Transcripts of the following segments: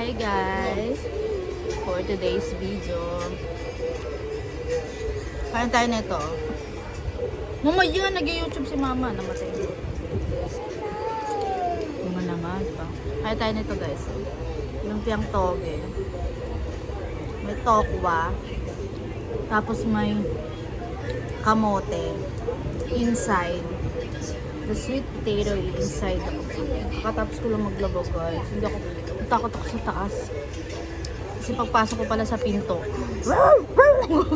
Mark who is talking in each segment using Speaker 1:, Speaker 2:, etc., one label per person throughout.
Speaker 1: Hi guys! For today's video, kain tayo nito. Mamaya, nag-YouTube si mama. Namatay mo. Mga naman pa. Kain tayo nito guys. Lumpiang toge. May tokwa. Tapos may kamote. Inside. The sweet potato inside. Katapos ko lang maglabog guys. Hindi ako, takot ako sa taas. Kasi pagpasok ko pala sa pinto.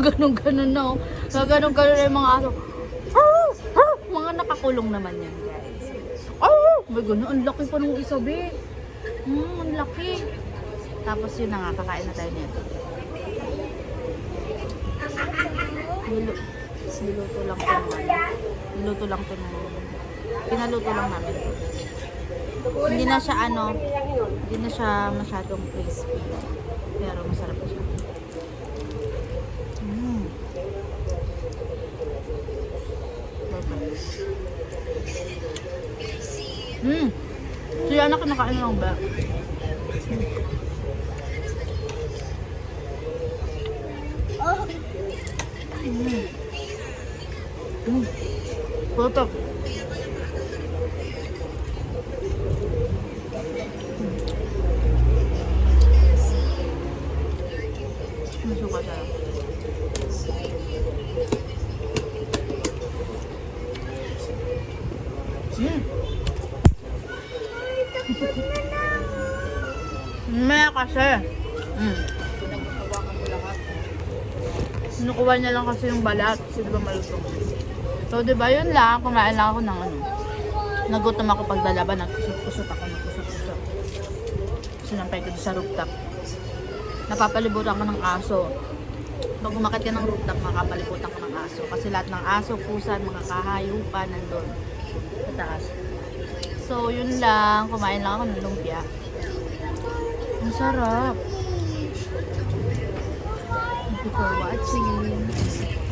Speaker 1: Ganon-ganon na. Ganon-ganon na yung mga aso. Mga nakakulong naman yan guys. May gano'n. Ang laki pa nung isa be. Ang laki. Tapos yun na nga. Kakain na tayo nito. Niluto lang ito. Niluto lang ito. Pinaluto lang namin ito. Hindi na siya hindi na siya masyadong crispy. Pero masarap siya. Siya na kinakain lang ba? Putok. Masuka siya. Maya kasi. Sinukuha niya lang kasi yung balat. Kasi diba malutong. So diba yun lang. Kumain lang ako ng nagutom ako pagdalaban. Nagkusot-kusot ako. Sinampay ko sa rooftop. Napapalibutan ko ng aso. Pag umakit ka ng rooftop, makapalibutan ko ng aso. Kasi lahat ng aso, pusa, mga kahayupan nandun sa taas. So yun lang. Kumain lang ako ng lumpia. Ang sarap. Thank you for watching.